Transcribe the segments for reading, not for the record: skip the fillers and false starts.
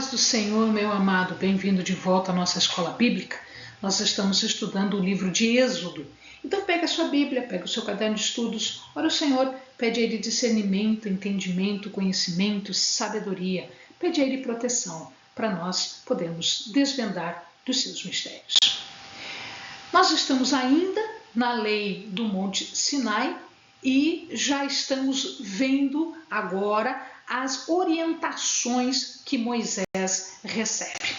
paz do Senhor, meu amado, bem-vindo de volta à nossa escola bíblica. Nós estamos estudando o livro de Êxodo. Então pega a sua Bíblia, pega o seu caderno de estudos, ora o Senhor, pede a Ele discernimento, entendimento, conhecimento, sabedoria, pede a Ele proteção, para nós podermos desvendar dos seus mistérios. Nós estamos ainda na lei do Monte Sinai e já estamos vendo agora as orientações que Moisés recebe.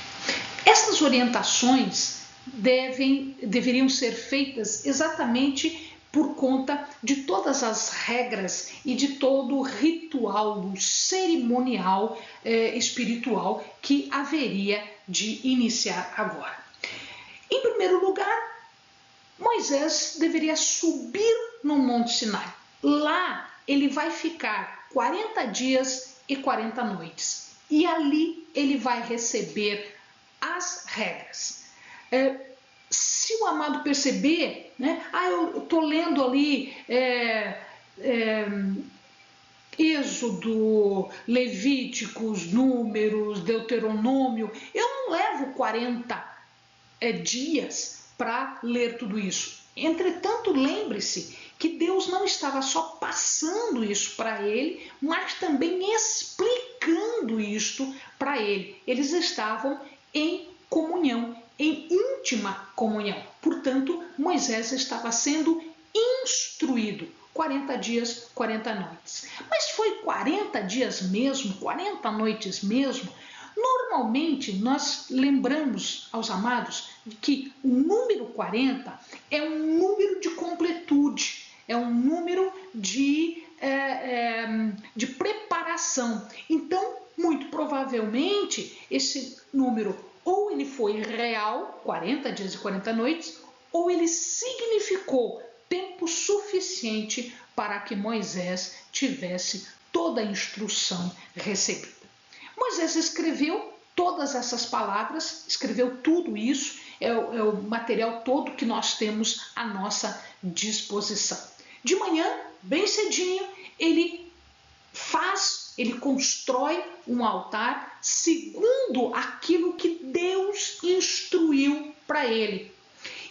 Essas orientações deveriam ser feitas exatamente por conta de todas as regras e de todo o ritual, o cerimonial espiritual que haveria de iniciar agora. Em primeiro lugar, Moisés deveria subir no Monte Sinai. Lá ele vai ficar 40 dias e 40 noites. E ali ele vai receber as regras. Se o amado perceber, né? Eu estou lendo ali Êxodo, Levíticos, Números, Deuteronômio. Eu não levo 40 dias para ler tudo isso. Entretanto, lembre-se que Deus não estava só passando isso para ele, mas também explicando isto para ele. Eles estavam em comunhão, em íntima comunhão. Portanto, Moisés estava sendo instruído. 40 dias, 40 noites. Mas foi 40 dias mesmo, 40 noites mesmo? Normalmente, nós lembramos aos amados que o número 40 é um número de completude, é um número de preparação. Então, muito provavelmente, esse número ou ele foi real, 40 dias e 40 noites, ou ele significou tempo suficiente para que Moisés tivesse toda a instrução recebida. Moisés escreveu todas essas palavras, escreveu tudo isso, é o material todo que nós temos à nossa disposição. De manhã, bem cedinho, ele constrói um altar segundo aquilo que Deus instruiu para ele.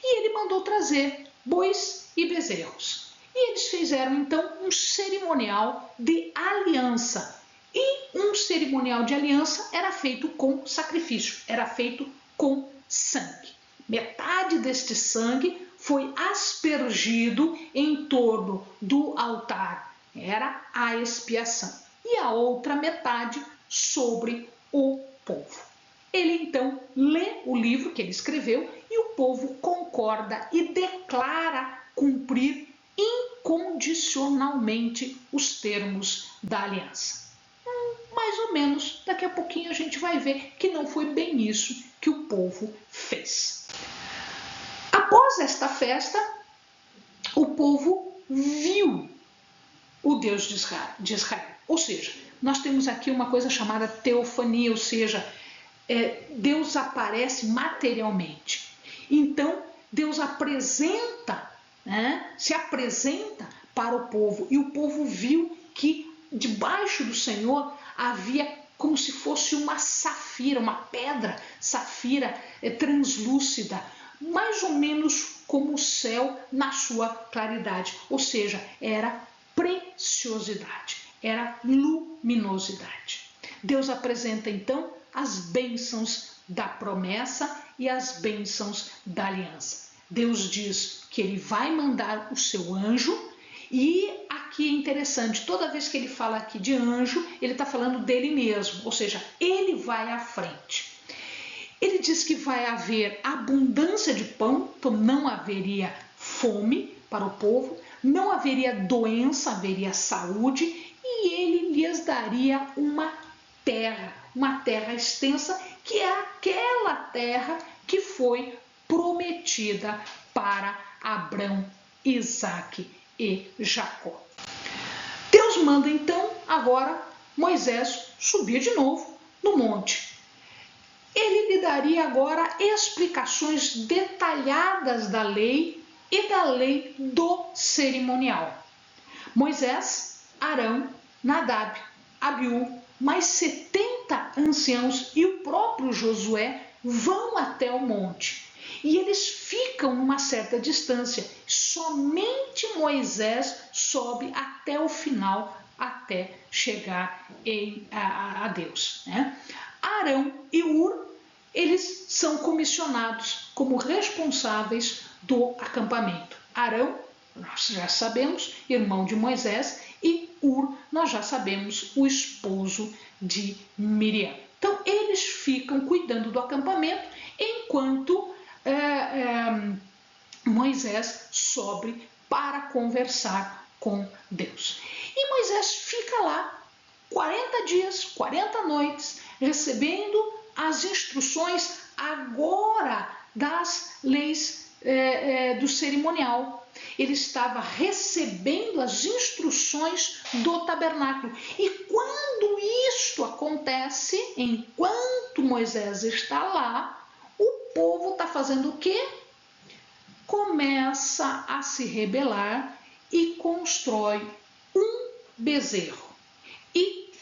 E ele mandou trazer bois e bezerros. E eles fizeram então um cerimonial de aliança. E um cerimonial de aliança era feito com sacrifício, era feito com sangue. Metade deste sangue foi aspergido em torno do altar, era a expiação. E a outra metade sobre o povo. Ele então lê o livro que ele escreveu e o povo concorda e declara cumprir incondicionalmente os termos da aliança. Mais ou menos, daqui a pouquinho a gente vai ver que não foi bem isso que o povo fez. Após esta festa, o povo viu o Deus de Israel. Ou seja, nós temos aqui uma coisa chamada teofania, ou seja, Deus aparece materialmente. Então, Deus se apresenta para o povo e o povo viu que debaixo do Senhor havia como se fosse uma safira, uma pedra safira translúcida, mais ou menos como o céu na sua claridade, ou seja, era preciosidade, era luminosidade. Deus apresenta então as bênçãos da promessa e as bênçãos da aliança. Deus diz que ele vai mandar o seu anjo e aqui é interessante, toda vez que ele fala aqui de anjo, ele está falando dele mesmo, ou seja, ele vai à frente. Ele diz que vai haver abundância de pão, então não haveria fome para o povo, não haveria doença, haveria saúde e ele lhes daria uma terra extensa, que é aquela terra que foi prometida para Abrão, Isaque e Jacó. Deus manda então agora Moisés subir de novo no monte. Ele lhe daria agora explicações detalhadas da lei e da lei do cerimonial. Moisés, Arão, Nadab, Abiú, mais 70 40 anciãos e o próprio Josué vão até o monte. E eles ficam numa certa distância. Somente Moisés sobe até o final, até chegar a Deus, né? Arão e Hur, eles são comissionados como responsáveis do acampamento. Arão, nós já sabemos, irmão de Moisés, e Hur, nós já sabemos, o esposo de Miriam. Então, eles ficam cuidando do acampamento enquanto Moisés sobe para conversar com Deus. E Moisés fica lá 40 dias, 40 noites, recebendo as instruções agora das leis do cerimonial. Ele estava recebendo as instruções do tabernáculo. E quando isto acontece, enquanto Moisés está lá, o povo está fazendo o quê? Começa a se rebelar e constrói um bezerro. E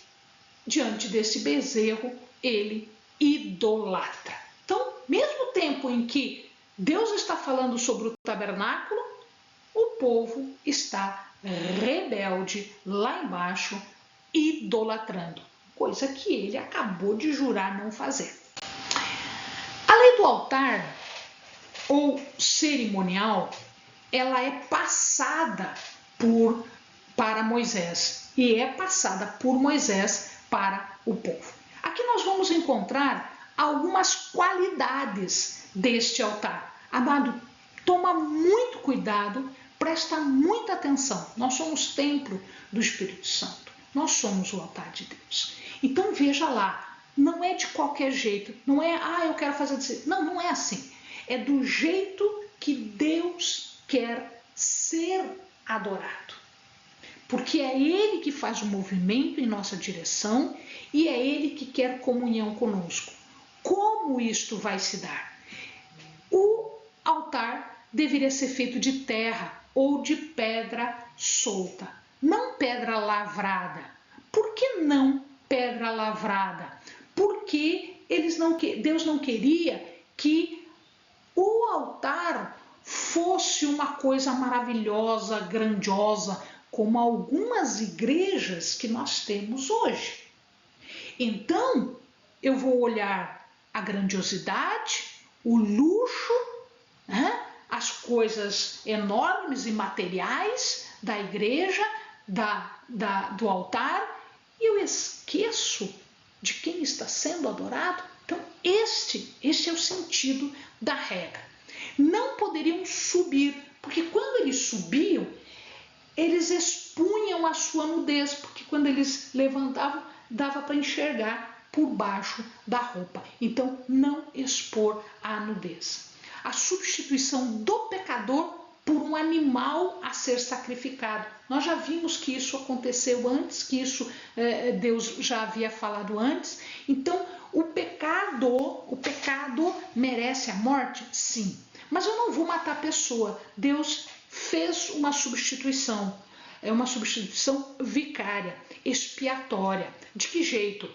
diante desse bezerro, ele idolatra. Então, mesmo tempo em que Deus está falando sobre o tabernáculo, o povo está rebelde lá embaixo, idolatrando, coisa que ele acabou de jurar não fazer. A lei do altar ou cerimonial, ela é passada para Moisés e é passada por Moisés para o povo. Aqui nós vamos encontrar algumas qualidades deste altar. Amado, toma muito cuidado, presta muita atenção. Nós somos templo do Espírito Santo. Nós somos o altar de Deus. Então veja lá, não é de qualquer jeito, não é, eu quero fazer assim. Não, não é assim. É do jeito que Deus quer ser adorado. Porque é Ele que faz o movimento em nossa direção e é Ele que quer comunhão conosco. Como isto vai se dar? O altar deveria ser feito de terra ou de pedra solta, não pedra lavrada. Por que não pedra lavrada? Porque Deus não queria que o altar fosse uma coisa maravilhosa, grandiosa, como algumas igrejas que nós temos hoje. Então, eu vou olhar a grandiosidade, o luxo, né? As coisas enormes e materiais da igreja, do altar, e eu esqueço de quem está sendo adorado. Então, este é o sentido da regra. Não poderiam subir, porque quando eles subiam, eles expunham a sua nudez, porque quando eles levantavam, dava para enxergar por baixo da roupa. Então, não expor a nudez. A substituição do pecador por um animal a ser sacrificado. Nós já vimos que isso aconteceu antes, que isso Deus já havia falado antes. Então, o pecado merece a morte? Sim. Mas eu não vou matar a pessoa. Deus fez uma substituição. É uma substituição vicária, expiatória. De que jeito?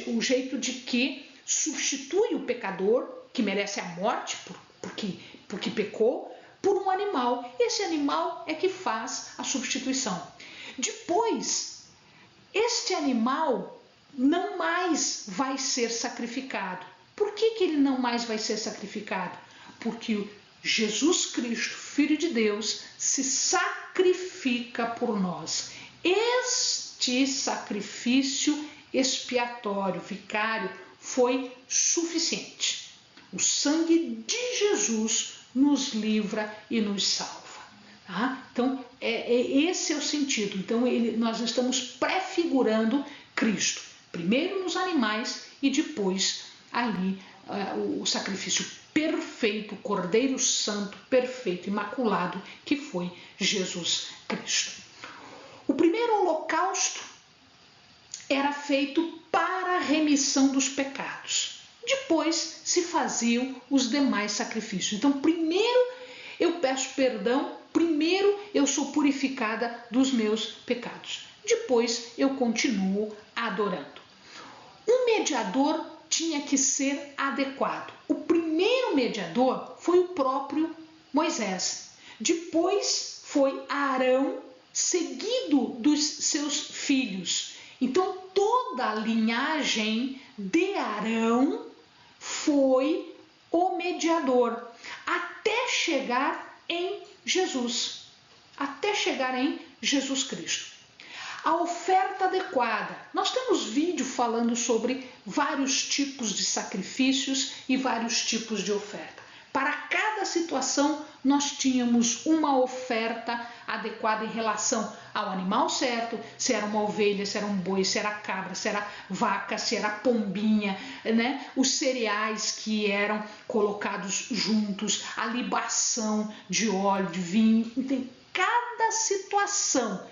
O jeito de que substitui o pecador, que merece a morte porque pecou, por um animal. Esse animal é que faz a substituição. Depois, este animal não mais vai ser sacrificado. Por que ele não mais vai ser sacrificado? Porque Jesus Cristo, Filho de Deus, se sacrifica por nós. Este sacrifício expiatório, vicário, foi suficiente. O sangue de Jesus nos livra e nos salva. Tá? Então, esse é o sentido. Então, nós estamos prefigurando Cristo. Primeiro nos animais e depois ali o sacrifício perfeito, Cordeiro Santo, perfeito, imaculado, que foi Jesus Cristo. O primeiro holocausto era feito para a remissão dos pecados. Depois se faziam os demais sacrifícios. Então, primeiro eu peço perdão, primeiro eu sou purificada dos meus pecados. Depois eu continuo adorando. Um mediador tinha que ser adequado. O primeiro mediador foi o próprio Moisés. Depois foi Arão, seguido dos seus filhos. Então, toda a linhagem de Arão foi o mediador, até chegar em Jesus. Até chegar em Jesus Cristo. A oferta adequada. Nós temos vídeo falando sobre vários tipos de sacrifícios e vários tipos de oferta. Para cada situação, nós tínhamos uma oferta adequada em relação ao animal certo, se era uma ovelha, se era um boi, se era cabra, se era vaca, se era pombinha, né? Os cereais que eram colocados juntos, a libação de óleo, de vinho. Então, cada situação,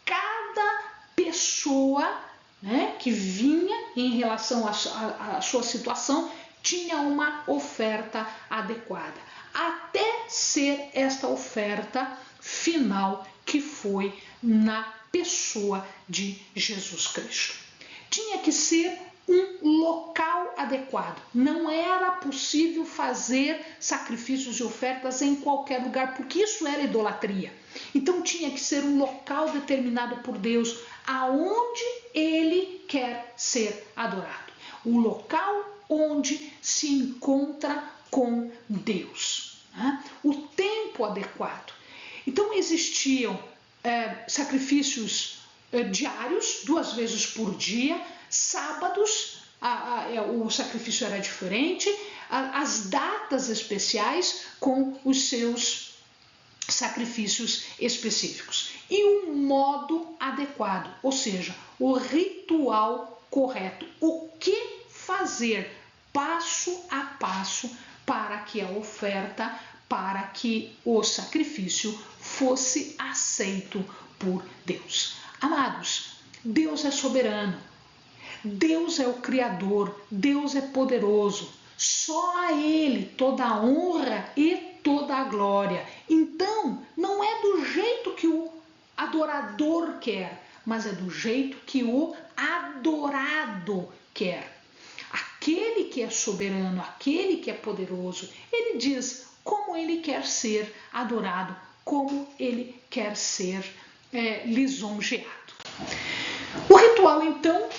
cada pessoa, né, que vinha em relação à sua situação tinha uma oferta adequada, até ser esta oferta final que foi na pessoa de Jesus Cristo. Tinha que ser um local adequado. Não era possível fazer sacrifícios e ofertas em qualquer lugar, porque isso era idolatria. Então tinha que ser um local determinado por Deus, aonde Ele quer ser adorado. O local onde se encontra com Deus. Né? O tempo adequado. Então existiam sacrifícios diários, 2 vezes por dia, sábados o sacrifício era diferente, as datas especiais com os seus sacrifícios específicos e um modo adequado, ou seja, o ritual correto, o que fazer passo a passo para que a oferta, para que o sacrifício fosse aceito por Deus. Amados, Deus é soberano, Deus é o Criador, Deus é poderoso, só a Ele toda a honra e toda a glória. Então, não é do jeito que o adorador quer, mas é do jeito que o adorado quer. Aquele que é soberano, aquele que é poderoso, ele diz como ele quer ser adorado, como ele quer ser lisonjeado. O ritual, então,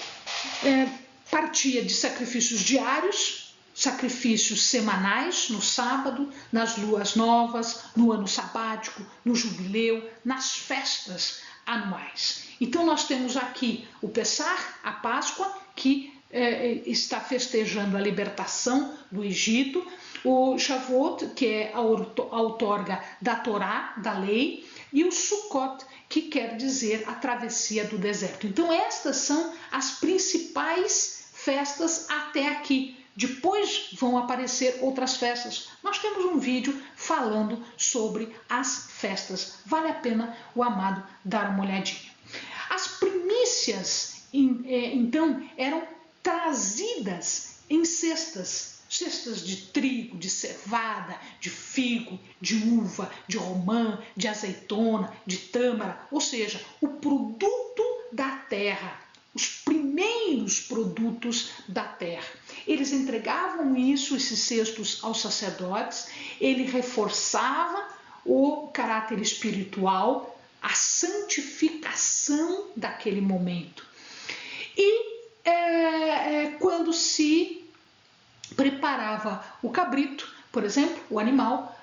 partia de sacrifícios diários, sacrifícios semanais, no sábado, nas luas novas, no ano sabático, no jubileu, nas festas anuais. Então nós temos aqui o Pessah, a Páscoa, que está festejando a libertação do Egito, o Shavuot, que é a outorga da Torá, da lei, e o Sukkot, que quer dizer a travessia do deserto. Então estas são as principais festas até aqui. Depois vão aparecer outras festas. Nós temos um vídeo falando sobre as festas. Vale a pena o amado dar uma olhadinha. As primícias, então, eram trazidas em cestas de trigo, de cevada, de figo, de uva, de romã, de azeitona, de tâmara, ou seja, o produto da terra, os primeiros produtos da terra. Eles entregavam esses cestos aos sacerdotes, ele reforçava o caráter espiritual, a santificação daquele momento. E quando se preparava o cabrito, por exemplo, o animal,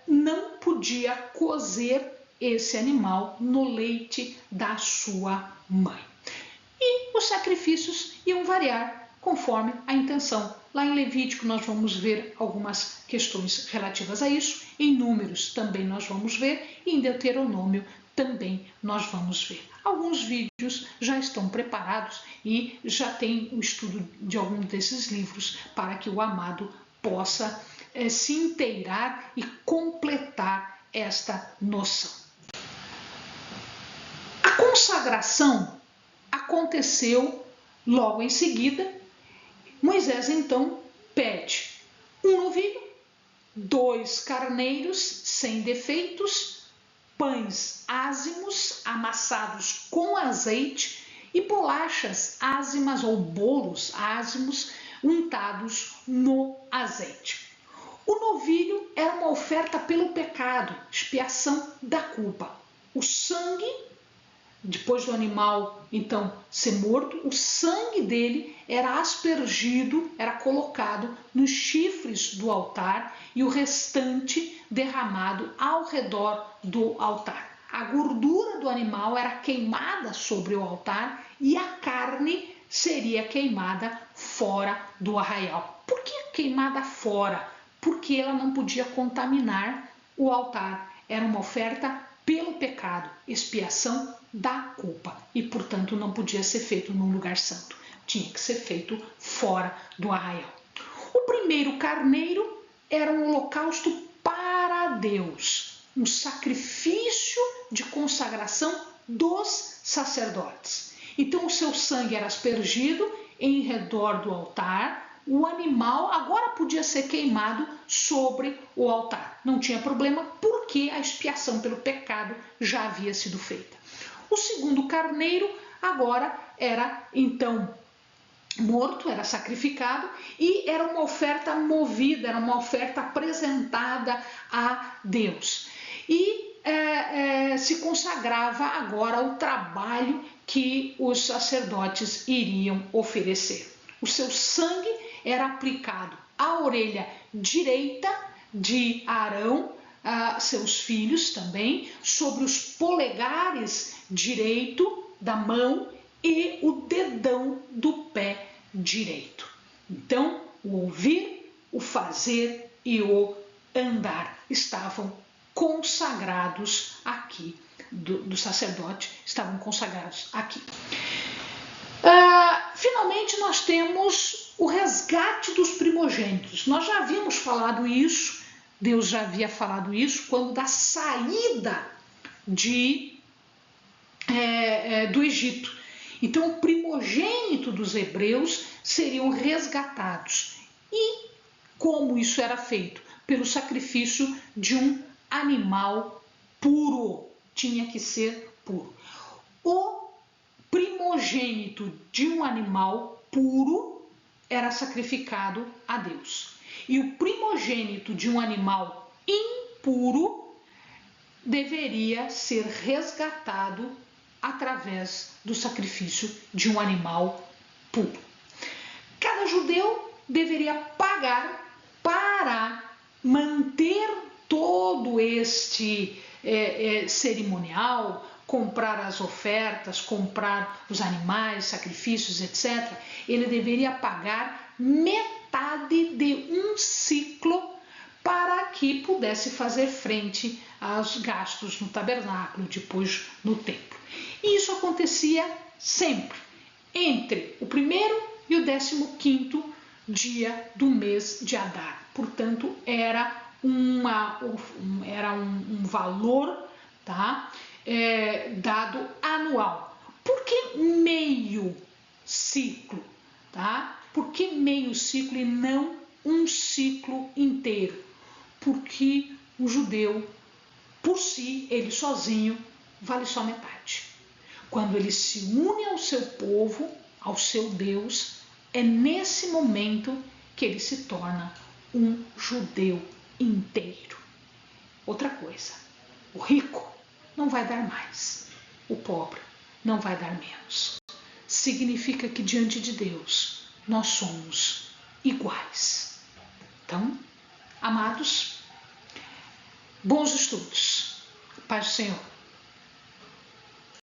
não podia cozer esse animal no leite da sua mãe. E os sacrifícios iam variar conforme a intenção. Lá em Levítico nós vamos ver algumas questões relativas a isso, em Números também nós vamos ver, e em Deuteronômio também nós vamos ver. Alguns vídeos já estão preparados e já tem o estudo de algum desses livros para que o amado possa se inteirar e completar esta noção. A consagração aconteceu logo em seguida. Moisés então pede um novilho, 2 carneiros sem defeitos, pães ázimos amassados com azeite e bolachas ázimas ou bolos ázimos untados no azeite. O novilho era uma oferta pelo pecado, expiação da culpa. O sangue, depois do animal então ser morto, o sangue dele era aspergido, era colocado nos chifres do altar e o restante derramado ao redor do altar. A gordura do animal era queimada sobre o altar e a carne seria queimada fora do arraial. Por que queimada fora? Porque ela não podia contaminar o altar. Era uma oferta pelo pecado, expiação da culpa, e portanto não podia ser feito num lugar santo. Tinha que ser feito fora do arraial. O primeiro carneiro era um holocausto para Deus, um sacrifício de consagração dos sacerdotes. Então o seu sangue era aspergido em redor do altar. O animal agora podia ser queimado sobre o altar. Não tinha problema porque a expiação pelo pecado já havia sido feita. O segundo carneiro agora era então morto, era sacrificado e era uma oferta movida, era uma oferta apresentada a Deus. E se consagrava agora ao trabalho que os sacerdotes iriam oferecer. O seu sangue era aplicado à orelha direita de Arão, seus filhos também, sobre os polegares direito da mão e o dedão do pé direito. Então, o ouvir, o fazer e o andar estavam consagrados aqui, do sacerdote, estavam consagrados aqui. Finalmente, nós temos o resgate dos primogênitos. Nós já havíamos falado isso, Deus já havia falado isso quando da saída do Egito. Então, o primogênito dos hebreus seriam resgatados. E como isso era feito? Pelo sacrifício de um animal puro. Tinha que ser puro. O primogênito de um animal puro era sacrificado a Deus. E o primogênito de um animal impuro deveria ser resgatado através do sacrifício de um animal puro. Cada judeu deveria pagar para manter todo este cerimonial, comprar as ofertas, comprar os animais, sacrifícios, etc. Ele deveria pagar metade de um ciclo para que pudesse fazer frente aos gastos no tabernáculo, depois no templo. E isso acontecia sempre entre o primeiro e o 15º dia do mês de Adar. Portanto, era um valor, tá? Dado anual. Por que meio ciclo? Tá? Por que meio ciclo e não um ciclo inteiro? Porque o judeu, por si, ele sozinho, vale só metade. Quando ele se une ao seu povo, ao seu Deus, é nesse momento que ele se torna um judeu inteiro. Outra coisa, o rico não vai dar mais, o pobre não vai dar menos. Significa que diante de Deus nós somos iguais. Então, amados, bons estudos. Paz do Senhor.